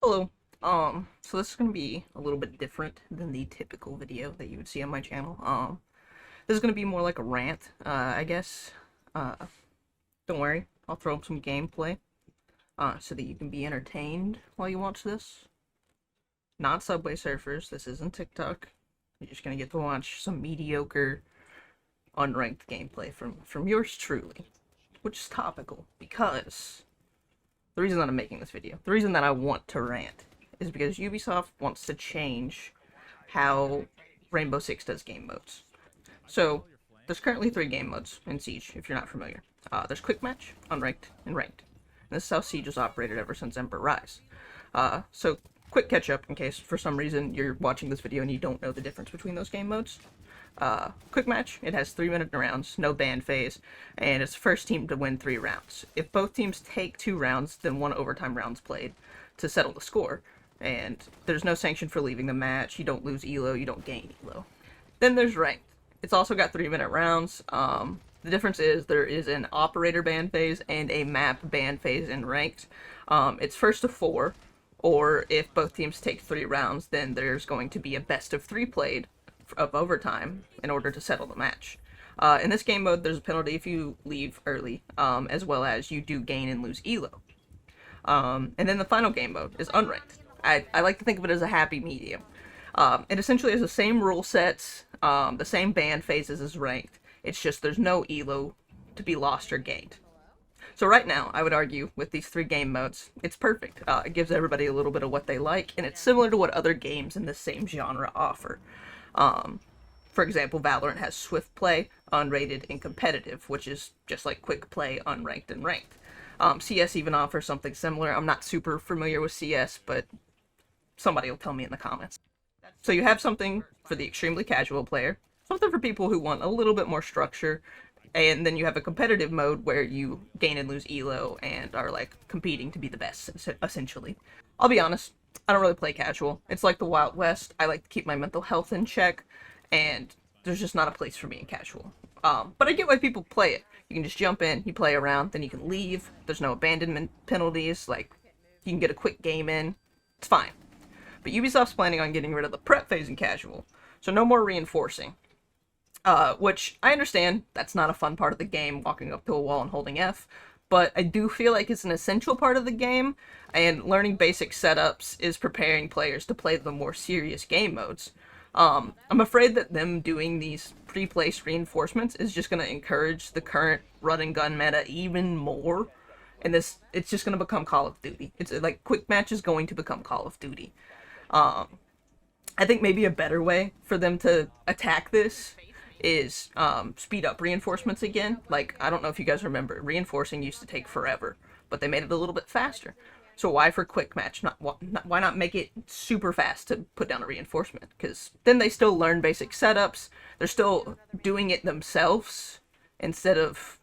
Hello. So this is gonna be a little bit different than the typical video that you would see on my channel. This is gonna be more like a rant, I guess. Uh, don't worry, I'll throw up some gameplay, so that you can be entertained while you watch this. Not Subway Surfers, this isn't TikTok. You're just gonna get to watch some mediocre, unranked gameplay from yours truly. Which is topical, because the reason that I'm making this video, the reason that I want to rant, is because Ubisoft wants to change how Rainbow Six does game modes. So, there's currently 3 game modes in Siege, if you're not familiar. There's Quick Match, Unranked, and Ranked. And this is how Siege has operated ever since Ember Rise. So, quick catch up in case for some reason you're watching this video and you don't know the difference between those game modes. Quick Match, it has 3-minute rounds, no ban phase, and it's the first team to win 3 rounds. If both teams take 2 rounds, then 1 overtime round's played to settle the score. And there's no sanction for leaving the match, you don't lose elo, you don't gain elo. Then there's Ranked. It's also got 3-minute rounds. The difference is there is an operator ban phase and a map ban phase in Ranked. It's first to 4, or if both teams take 3 rounds, then there's going to be a best of 3 played of overtime in order to settle the match. In this game mode, there's a penalty if you leave early, as well as you do gain and lose elo. And then the final game mode is Unranked. I like to think of it as a happy medium. It essentially has the same rule sets, the same ban phases as Ranked. It's just there's no elo to be lost or gained. So right now, I would argue, with these 3 game modes, it's perfect. It gives everybody a little bit of what they like, and it's similar to what other games in the same genre offer. For example, Valorant has Swift Play, Unrated, and Competitive, which is just like Quick Play, Unranked, and Ranked. CS even offers something similar. I'm not super familiar with CS, but somebody will tell me in the comments. So you have something for the extremely casual player, something for people who want a little bit more structure, and then you have a competitive mode where you gain and lose elo and are like competing to be the best, essentially. I'll be honest, I don't really play casual. It's like the Wild West. I like to keep my mental health in check, and there's just not a place for me in casual. But I get why people play it. You can just jump in, you play around, then you can leave. There's no abandonment penalties, like, you can get a quick game in. It's fine. But Ubisoft's planning on getting rid of the prep phase in casual, so no more reinforcing. Which, I understand, that's not a fun part of the game, walking up to a wall and holding F, but I do feel like it's an essential part of the game, and learning basic setups is preparing players to play the more serious game modes. I'm afraid that them doing these pre-placed reinforcements is just going to encourage the current run-and-gun meta even more, and it's just going to become Call of Duty. It's like, Quick Match is going to become Call of Duty. I think maybe a better way for them to attack this is speed up reinforcements again. Like, I don't know if you guys remember, reinforcing used to take forever, but they made it a little bit faster. So why for Quick Match? Why not make it super fast to put down a reinforcement? Because then they still learn basic setups. They're still doing it themselves instead of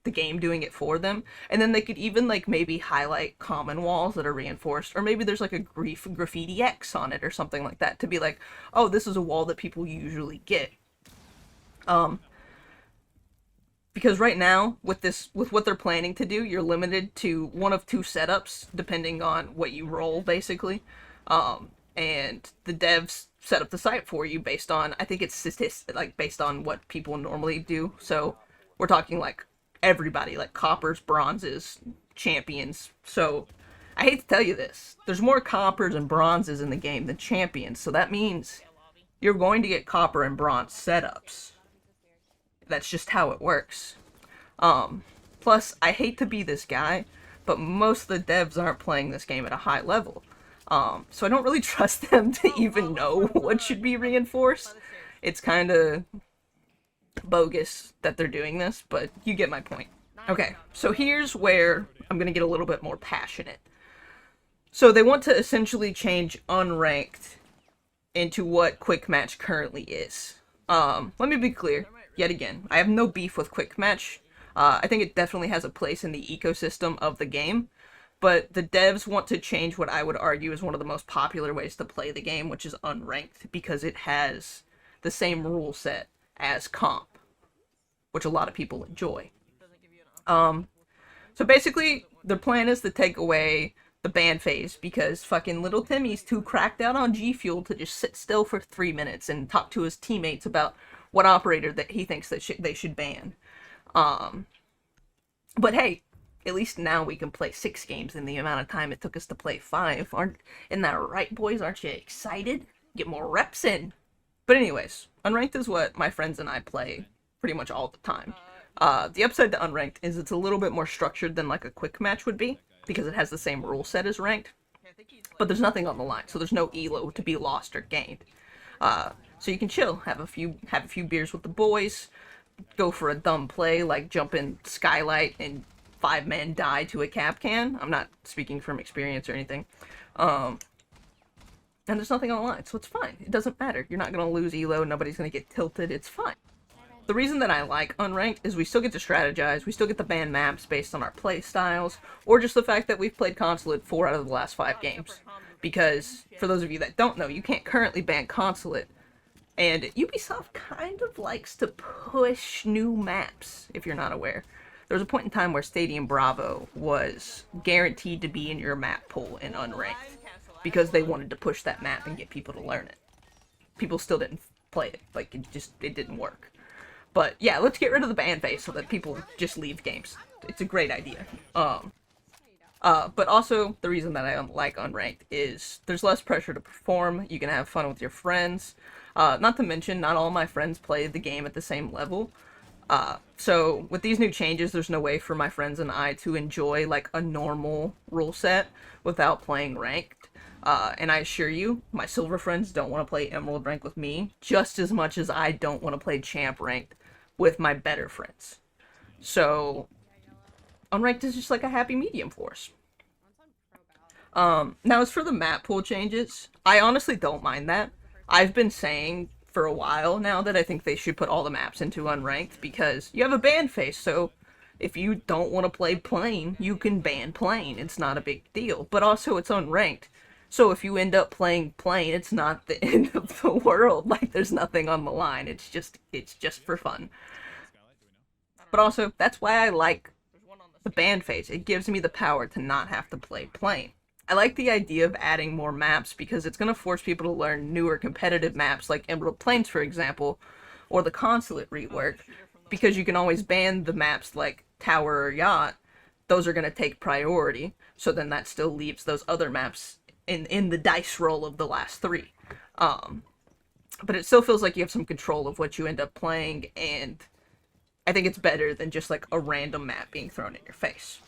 the game doing it for them. And then they could even like maybe highlight common walls that are reinforced, or maybe there's like a graffiti X on it or something like that to be like, oh, this is a wall that people usually get. Because right now, with what they're planning to do, you're limited to one of 2 setups, depending on what you roll, basically. And the devs set up the site for you based on, I think it's based on what people normally do. So we're talking like everybody, like coppers, bronzes, champions. So I hate to tell you this, there's more coppers and bronzes in the game than champions. So that means you're going to get copper and bronze setups. That's just how it works. Plus, I hate to be this guy, but most of the devs aren't playing this game at a high level. So I don't really trust them to even know what should be reinforced. It's kind of bogus that they're doing this, but you get my point. Okay, so here's where I'm going to get a little bit more passionate. So they want to essentially change Unranked into what Quick Match currently is. Let me be clear. Yet again, I have no beef with Quick Match. I think it definitely has a place in the ecosystem of the game, but the devs want to change what I would argue is one of the most popular ways to play the game, which is Unranked, because it has the same rule set as Comp, which a lot of people enjoy. So basically, their plan is to take away the ban phase because fucking little Timmy's too cracked out on G Fuel to just sit still for 3 minutes and talk to his teammates about what operator that he thinks that they should ban. Um, but hey, at least now we can play 6 games in the amount of time it took us to play 5. Isn't that right, boys? Aren't you excited? Get more reps in. But anyways, Unranked is what my friends and I play pretty much all the time. The upside to Unranked is it's a little bit more structured than like a quick match would be, because it has the same rule set as Ranked, but there's nothing on the line, so there's no elo to be lost or gained. So you can chill, have a few beers with the boys, go for a dumb play like jump in Skylight and 5 men die to a cap can. I'm not speaking from experience or anything. And there's nothing on the line, so it's fine. It doesn't matter. You're not going to lose elo, nobody's going to get tilted, it's fine. The reason that I like Unranked is we still get to strategize, we still get to ban maps based on our play styles, or just the fact that we've played Consulate 4 out of the last 5 games. Because, for those of you that don't know, you can't currently ban Consulate, and Ubisoft kind of likes to push new maps, if you're not aware. There was a point in time where Stadium Bravo was guaranteed to be in your map pool in Unranked, because they wanted to push that map and get people to learn it. People still didn't play it, like, it didn't work. But yeah, let's get rid of the ban phase so that people just leave games. It's a great idea. But also, the reason that I like Unranked is there's less pressure to perform, you can have fun with your friends. Not to mention, not all my friends play the game at the same level. So with these new changes, there's no way for my friends and I to enjoy like a normal rule set without playing Ranked. And I assure you, my silver friends don't want to play Emerald Rank with me just as much as I don't want to play Champ Ranked with my better friends. So, Unranked is just like a happy medium for us. Now as for the map pool changes, I honestly don't mind that. I've been saying for a while now that I think they should put all the maps into Unranked because you have a ban phase, so if you don't want to play Plane, you can ban Plane. It's not a big deal. But also, it's Unranked. So if you end up playing Plane, it's not the end of the world. Like, there's nothing on the line. It's just for fun. But also, that's why I like the ban phase. It gives me the power to not have to play Plane. I like the idea of adding more maps because it's going to force people to learn newer competitive maps like Emerald Plains, for example, or the Consulate rework, because you can always ban the maps like Tower or Yacht. Those are going to take priority, so then that still leaves those other maps in the dice roll of the last 3. But it still feels like you have some control of what you end up playing, and I think it's better than just like a random map being thrown in your face.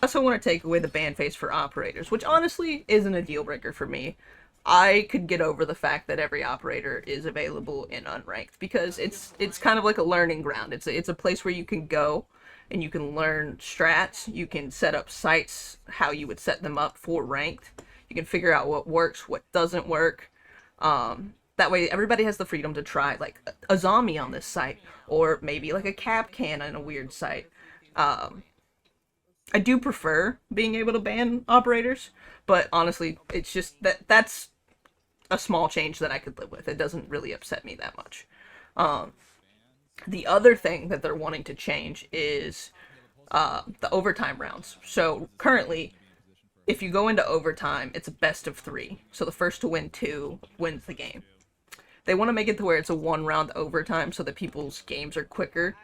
I also want to take away the ban phase for operators, which honestly isn't a deal breaker for me. I could get over the fact that every operator is available in Unranked because it's kind of like a learning ground. It's a place where you can go and you can learn strats. You can set up sites how you would set them up for Ranked. You can figure out what works, what doesn't work. That way everybody has the freedom to try like a zombie on this site, or maybe like a cap can on a weird site. I do prefer being able to ban operators, but honestly, it's just that's a small change that I could live with. It doesn't really upset me that much. The other thing that they're wanting to change is the overtime rounds. So currently, if you go into overtime, it's a best of 3. So the first to win 2 wins the game. They want to make it to where it's a 1-round overtime so that people's games are quicker.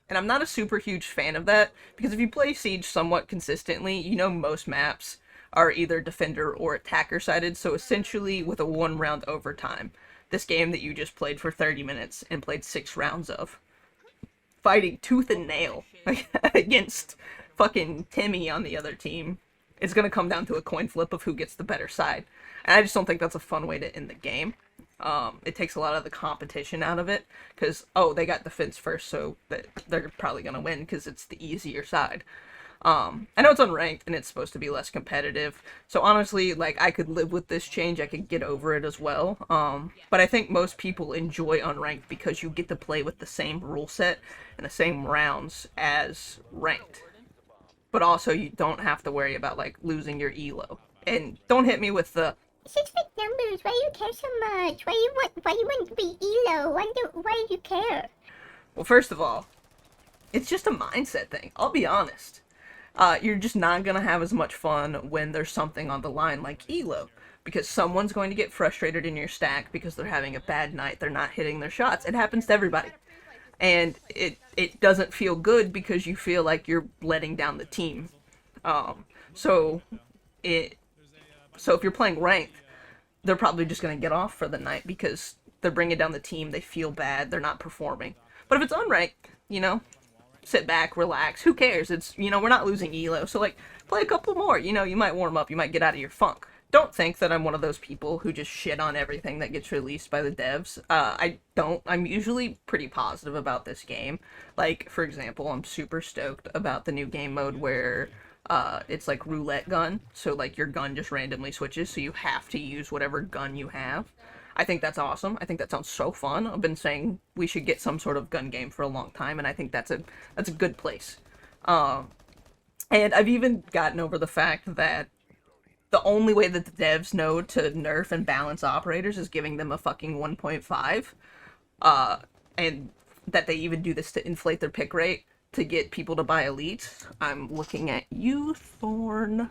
And I'm not a super huge fan of that, because if you play Siege somewhat consistently, you know most maps are either defender or attacker sided, so essentially with a 1-round overtime, this game that you just played for 30 minutes and played 6 rounds of, fighting tooth and nail against fucking Timmy on the other team, it's going to come down to a coin flip of who gets the better side. And I just don't think that's a fun way to end the game. It takes a lot of the competition out of it, because, oh, they got defense first, so they're probably going to win because it's the easier side. I know it's unranked, and it's supposed to be less competitive, so honestly, like, I could live with this change, I could get over it as well, but I think most people enjoy unranked because you get to play with the same rule set and the same rounds as ranked. But also, you don't have to worry about, like, losing your elo. And don't hit me with the, "Such big numbers, why you care so much? Why you want to be elo? Why do you care?" well, first of all, it's just a mindset thing, I'll be honest. you're just not gonna have as much fun when there's something on the line like elo, because someone's going to get frustrated in your stack because they're having a bad night, they're not hitting their shots. It happens to everybody, and it doesn't feel good because you feel like you're letting down the team. So it so if you're playing ranked, they're probably just gonna get off for the night because they're bringing down the team. They feel bad. They're not performing. But if it's unranked, you know, sit back, relax. Who cares? It's, we're not losing elo, so like play a couple more. You might warm up. You might get out of your funk. Don't think that I'm one of those people who just shit on everything that gets released by the devs. I don't. I'm usually pretty positive about this game. Like, for example, I'm super stoked about the new game mode where it's like roulette gun. So like your gun just randomly switches, so you have to use whatever gun you have. I think that's awesome. I think that sounds so fun. I've been saying we should get some sort of gun game for a long time, and I think that's a good place. And I've even gotten over the fact that the only way that the devs know to nerf and balance operators is giving them a fucking 1.5, and that they even do this to inflate their pick rate to get people to buy elites. I'm looking at you, Thorn.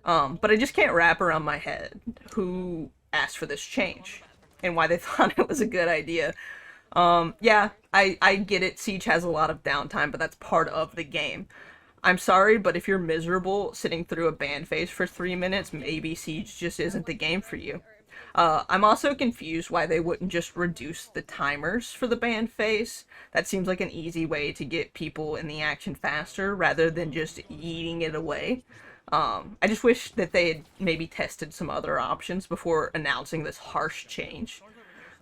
But I just can't wrap around my head who asked for this change and why they thought it was a good idea. Yeah, I get it. Siege has a lot of downtime, but that's part of the game. I'm sorry, but if you're miserable sitting through a ban phase for 3 minutes, maybe Siege just isn't the game for you. I'm also confused why they wouldn't just reduce the timers for the ban phase. That seems like an easy way to get people in the action faster rather than just eating it away. I just wish that they had maybe tested some other options before announcing this harsh change.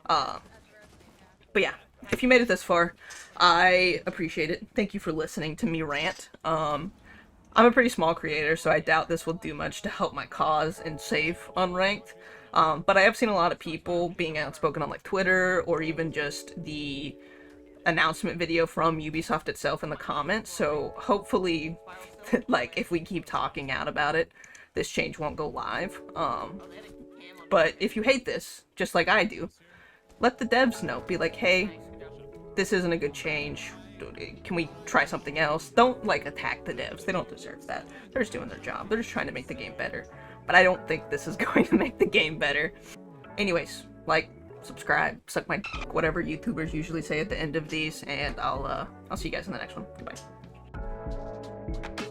But yeah, if you made it this far, I appreciate it. Thank you for listening to me rant. I'm a pretty small creator, so I doubt this will do much to help my cause and save Unranked. But I have seen a lot of people being outspoken on like Twitter or even just the announcement video from Ubisoft itself in the comments. So hopefully, like if we keep talking out about it, this change won't go live. But if you hate this, just like I do, let the devs know. Be like, hey, this isn't a good change. Can we try something else? Don't like attack the devs. They don't deserve that. They're just doing their job. They're just trying to make the game better. But I don't think this is going to make the game better. Anyways, like, subscribe, suck my dick, whatever YouTubers usually say at the end of these, and I'll see you guys in the next one. Goodbye.